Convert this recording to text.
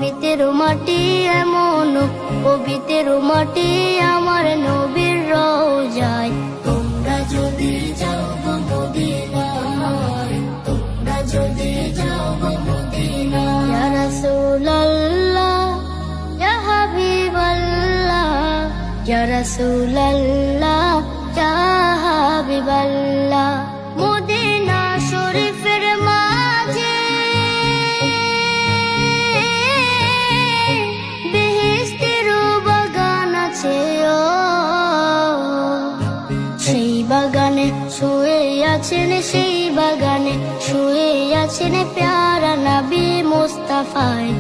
পবিত্র মাটি এমন পবিত্র মাটি আমার নবীর রওজায়। তোমরা যদি যাও গো মদিনায়, তোমরা যদি যাও গো মদিনায়। ইয়া রাসূলুল্লাহ ইয়া হাবিবাল্লাহ, ইয়া রাসূলুল্লাহ ইয়া হাবিবাল্লাহ। মদিনা শরীফের মাঝে বেহেশতের বাগান আছে, সেই বাগানে শুয়ে আছেন, সেই বাগানে শুয়ে আছেন প্যারা নবী মুস্তাফায়।